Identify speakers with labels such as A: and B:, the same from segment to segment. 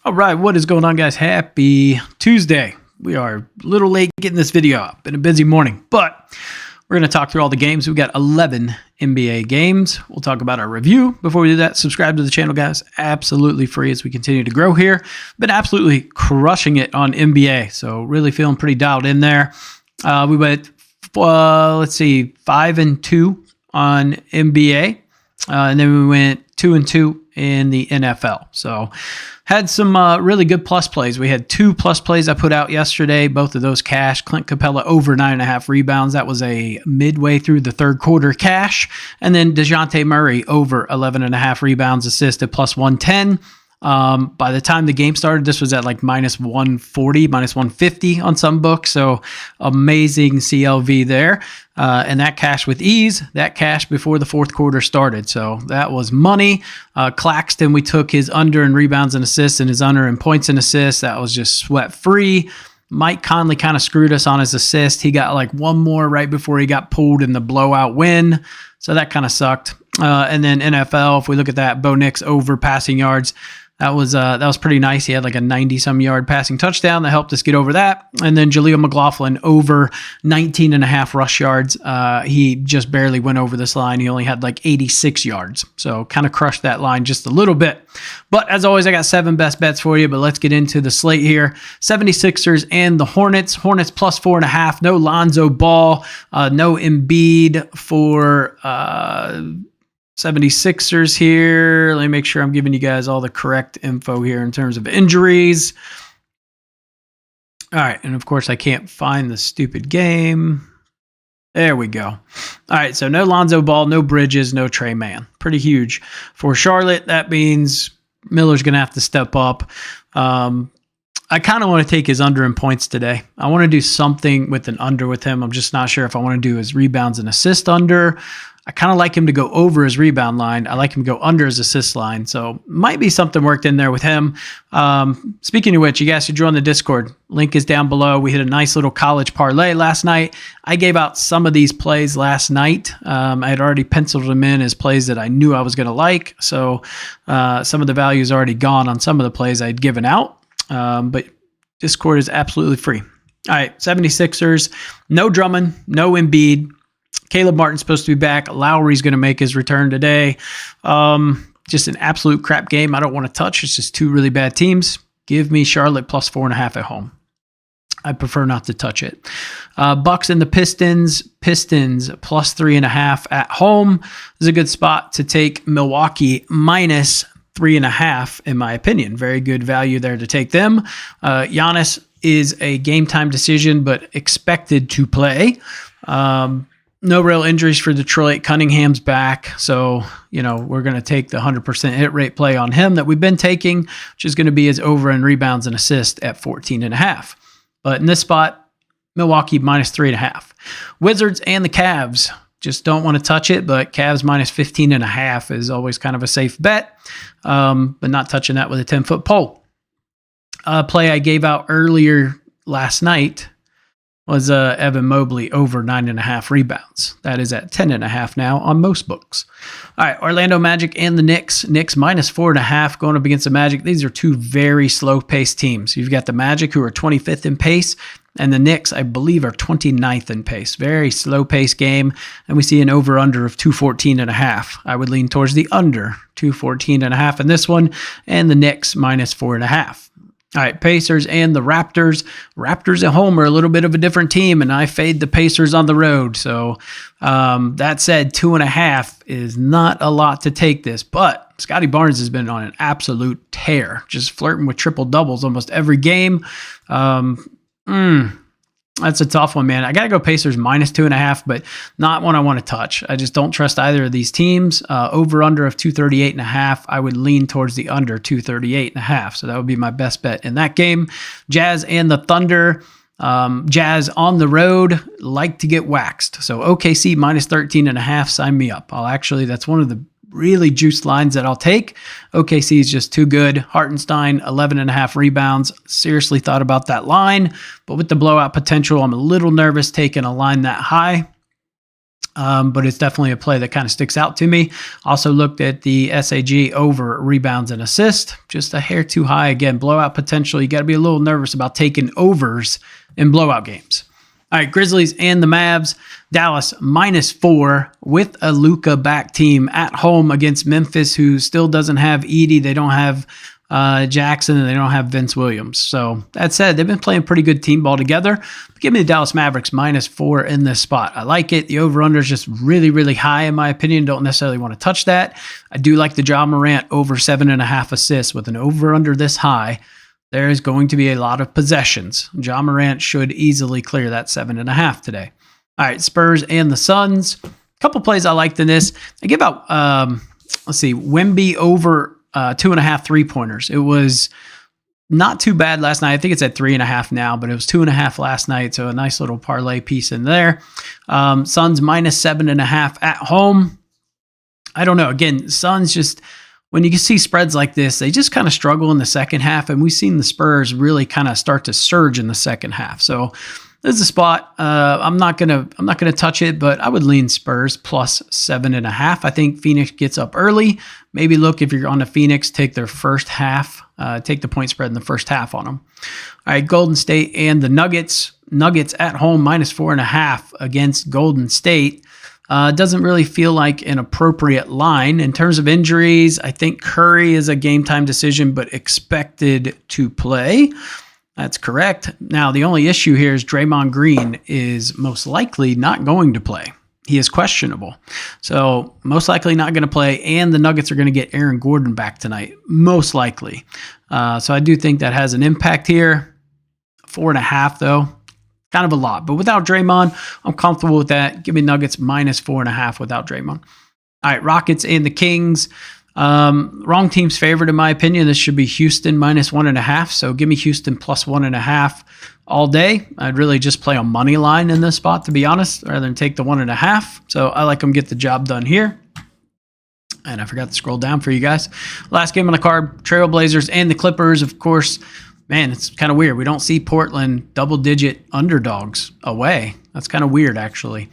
A: All right, what is going on, guys? Happy Tuesday. We are a little late getting this video up. Been a busy morning, but we're going to talk through all the games. We've got 11 NBA games. We'll talk about our review. Before we do that, subscribe to the channel, guys. Absolutely free as we continue to grow here. Been absolutely crushing it on NBA, so really feeling pretty dialed in there. We went, 5-2 on NBA, and then we went 2-2 in the NFL. So had some really good plus plays. We had 2 plus plays I put out yesterday. Both of those cash. Clint Capella over 9.5 rebounds. That was a midway through the third quarter cash. And then DeJounte Murray over 11.5 rebounds, assisted plus 110. By the time the game started, this was at like minus 140, minus 150 on some books. So amazing CLV there. And that cash with ease, that cash before the fourth quarter started. So that was money. Claxton, we took his under in rebounds and assists and his under in points and assists. That was just sweat free. Mike Conley kind of screwed us on his assist. He got like one more right before he got pulled in the blowout win. So that kind of sucked. And then NFL, if we look at that, Bo Nix over passing yards. That was pretty nice. He had like a 90-some yard passing touchdown that helped us get over that. And then Jaleel McLaughlin over 19.5 rush yards. He just barely went over this line. He only had like 86 yards. So kind of crushed that line just a little bit. But as always, I got 7 best bets for you. But let's get into the slate here. 76ers and the Hornets. Hornets plus 4.5. No Lonzo Ball. No Embiid for 76ers here. Let me make sure I'm giving you guys all the correct info here in terms of injuries. All right. And of course, I can't find the stupid game. There we go. All right. So no Lonzo Ball, no Bridges, no Trey Mann. Pretty huge for Charlotte. That means Miller's going to have to step up. I kind of want to take his under in points today. I want to do something with an under with him. I'm just not sure if I want to do his rebounds and assist under. I kind of like him to go over his rebound line. I like him to go under his assist line. So might be something worked in there with him. Speaking of which, you guys should join the Discord. Link is down below. We hit a nice little college parlay last night. I gave out some of these plays last night. I had already penciled them in as plays that I knew I was going to like. So some of the value is already gone on some of the plays I had given out. But Discord is absolutely free. All right, 76ers. No Drummond, no Embiid. Caleb Martin's supposed to be back. Lowry's going to make his return today. Just an absolute crap game I don't want to touch. It's just 2 really bad teams. Give me Charlotte plus 4.5 at home. I prefer not to touch it. Bucks and the Pistons. Pistons plus 3.5 at home. This is a good spot to take Milwaukee minus 3.5, in my opinion. Very good value there to take them. Giannis is a game time decision, but expected to play. No real injuries for Detroit. Cunningham's back. So, we're going to take the 100% hit rate play on him that we've been taking, which is going to be his over in rebounds and assist at 14.5. But in this spot, Milwaukee minus 3.5. Wizards and the Cavs. Just don't want to touch it, but Cavs minus 15.5 is always kind of a safe bet, but not touching that with a 10-foot pole. Play I gave out earlier last night was Evan Mobley over 9.5 rebounds. That is at 10.5 now on most books. All right, Orlando Magic and the Knicks. Knicks minus 4.5 going up against the Magic. These are 2 very slow-paced teams. You've got the Magic, who are 25th in pace, and the Knicks, I believe, are 29th in pace. Very slow-paced game, and we see an over-under of 214.5. I would lean towards the under 214.5 in this one, and the Knicks minus 4.5. All right, Pacers and the Raptors. Raptors at home are a little bit of a different team, and I fade the Pacers on the road. So that said, 2.5 is not a lot to take this, but Scotty Barnes has been on an absolute tear, just flirting with triple doubles almost every game. That's a tough one, man. I got to go Pacers minus 2.5, but not one I want to touch. I just don't trust either of these teams. Over under of 238.5. I would lean towards the under 238.5. So that would be my best bet in that game. Jazz and the Thunder. Jazz on the road like to get waxed. So OKC minus 13.5. Sign me up. That's one of the really juiced lines that I'll take. OKC is just too good. Hartenstein, 11.5 rebounds. Seriously thought about that line, but with the blowout potential, I'm a little nervous taking a line that high. But it's definitely a play that kind of sticks out to me. Also looked at the SAG over rebounds and assists, just a hair too high. Again, blowout potential. You got to be a little nervous about taking overs in blowout games. All right, Grizzlies and the Mavs. Dallas -4 with a Luka back team at home against Memphis, who still doesn't have Edey. They don't have Jackson, and they don't have Vince Williams. So that said, they've been playing pretty good team ball together. But give me the Dallas Mavericks -4 in this spot. I like it. The over-under is just really, really high in my opinion. Don't necessarily want to touch that. I do like the Ja Morant over 7.5 assists. With an over-under this high, there is going to be a lot of possessions. Ja Morant should easily clear that 7.5 today. All right, Spurs and the Suns. A couple plays I liked in this. I give out, Wemby over 2.5 3-pointers. It was not too bad last night. I think it's at 3.5 now, but it was 2.5 last night. So a nice little parlay piece in there. Suns -7.5 at home. I don't know. Again, Suns just, when you see spreads like this, they just kind of struggle in the second half. And we've seen the Spurs really kind of start to surge in the second half. So this is a spot. I'm not gonna touch it, but I would lean Spurs +7.5. I think Phoenix gets up early. Maybe look, if you're on the Phoenix, take their first half, take the point spread in the first half on them. All right, Golden State and the Nuggets. Nuggets at home -4.5 against Golden State. Doesn't really feel like an appropriate line. In terms of injuries, I think Curry is a game time decision, but expected to play. That's correct. Now, the only issue here is Draymond Green is most likely not going to play. He is questionable. So most likely not going to play, and the Nuggets are going to get Aaron Gordon back tonight, most likely. So I do think that has an impact here. 4.5, though. Kind of a lot. But without Draymond, I'm comfortable with that. Give me Nuggets -4.5 without Draymond. All right, Rockets and the Kings. Wrong team's favorite in my opinion. This should be Houston -1.5. So give me Houston +1.5 all day. I'd really just play on money line in this spot, to be honest, rather than take the 1.5. So I like them get the job done here. And I forgot to scroll down for you guys. Last game on the card, Trailblazers and the Clippers. Of course, man, it's kind of weird. We don't see Portland double-digit underdogs away. That's kind of weird, actually.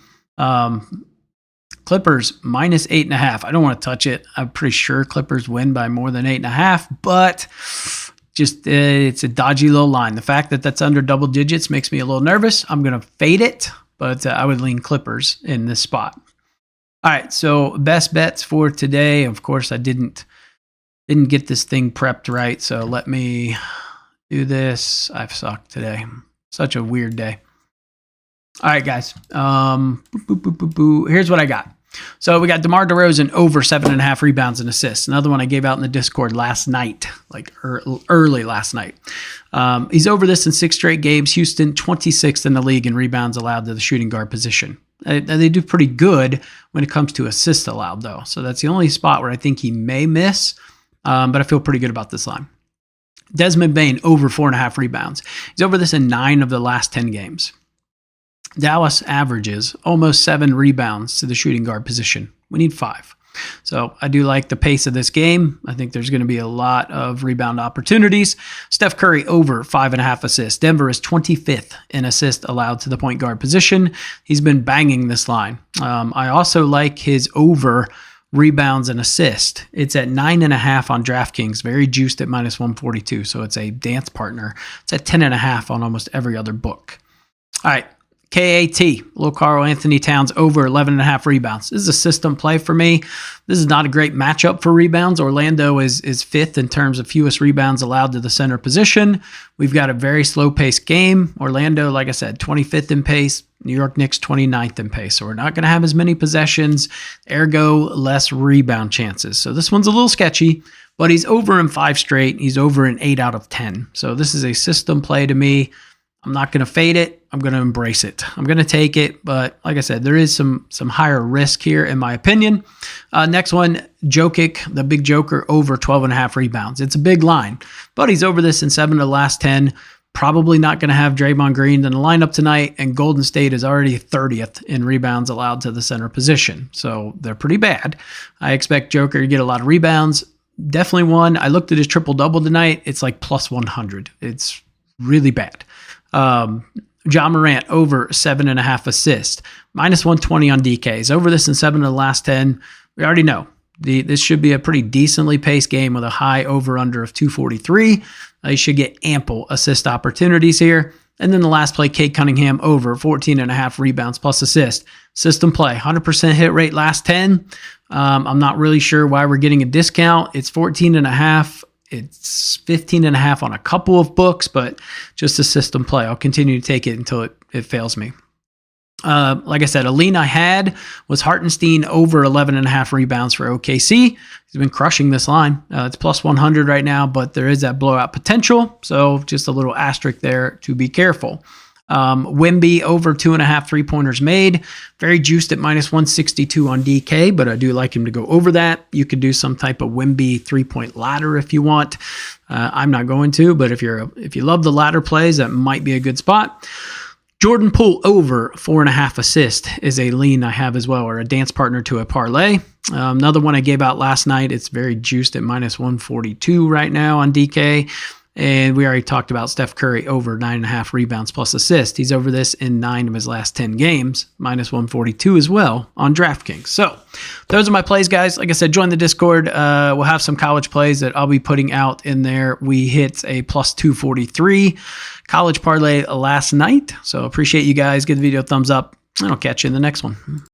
A: Clippers -8.5. I don't want to touch it. I'm pretty sure Clippers win by more than 8.5, but just it's a dodgy little line. The fact that that's under double digits makes me a little nervous. I'm going to fade it, but I would lean Clippers in this spot. All right, so best bets for today. Of course, I didn't get this thing prepped right, so let me do this. I've sucked today. Such a weird day. All right, guys. Here's what I got. So we got DeMar DeRozan over 7.5 rebounds and assists. Another one I gave out in the Discord last night, like early last night. He's over this in 6 straight games. Houston, 26th in the league in rebounds allowed to the shooting guard position. They do pretty good when it comes to assists allowed, though. So that's the only spot where I think he may miss, but I feel pretty good about this line. Desmond Bane over 4.5 rebounds. He's over this in 9 of the last 10 games. Dallas averages almost 7 rebounds to the shooting guard position. We need 5. So I do like the pace of this game. I think there's going to be a lot of rebound opportunities. Steph Curry over 5.5 assists. Denver is 25th in assists allowed to the point guard position. He's been banging this line. I also like his over rebounds and assist. It's at 9.5 on DraftKings, very juiced at -142. So it's a dance partner. It's at 10.5 on almost every other book. All right. KAT, little Karl Anthony Towns over 11.5 rebounds. This is a system play for me. This is not a great matchup for rebounds. Orlando is 5th in terms of fewest rebounds allowed to the center position. We've got a very slow-paced game. Orlando, like I said, 25th in pace. New York Knicks, 29th in pace. So we're not going to have as many possessions, ergo less rebound chances. So this one's a little sketchy, but he's over in 5 straight. He's over in 8 out of 10. So this is a system play to me. I'm not going to fade it. I'm going to embrace it. I'm going to take it. But like I said, there is some higher risk here, in my opinion. Next one, Jokic, the big joker, over 12.5 rebounds. It's a big line, but he's over this in 7 of the last 10. Probably not going to have Draymond Green in the lineup tonight, and Golden State is already 30th in rebounds allowed to the center position. So they're pretty bad. I expect Joker to get a lot of rebounds. Definitely one. I looked at his triple-double tonight. It's like +100. It's really bad. John Morant over 7.5 assists, -120 on DKs. Over this in 7 of the last 10. We already know this should be a pretty decently paced game with a high over-under of 243. You should get ample assist opportunities here. And then the last play, Cade Cunningham over 14.5 rebounds plus assist. System play, 100% hit rate last 10. I'm not really sure why we're getting a discount. It's 14.5. It's 15.5 on a couple of books, but just a system play. I'll continue to take it until it fails me. Like I said, a lean I had was Hartenstein over 11.5 rebounds for OKC. He's been crushing this line. It's plus 100 right now, but there is that blowout potential. So just a little asterisk there to be careful. Wemby over 2.5 3-pointers made. Very juiced at -162 on DK, but I do like him to go over that. You could do some type of Wemby 3-point ladder if you want. I'm not going to, but if you love the ladder plays, that might be a good spot. Jordan Poole over 4.5 assists is a lean I have as well, or a dance partner to a parlay. Another one I gave out last night. It's very juiced at -142 right now on DK. And we already talked about Steph Curry over 9.5 rebounds plus assist. He's over this in 9 of his last 10 games, -142 as well on DraftKings. So those are my plays, guys. Like I said, join the Discord. We'll have some college plays that I'll be putting out in there. We hit a plus 243 college parlay last night. So appreciate you guys. Give the video a thumbs up, and I'll catch you in the next one.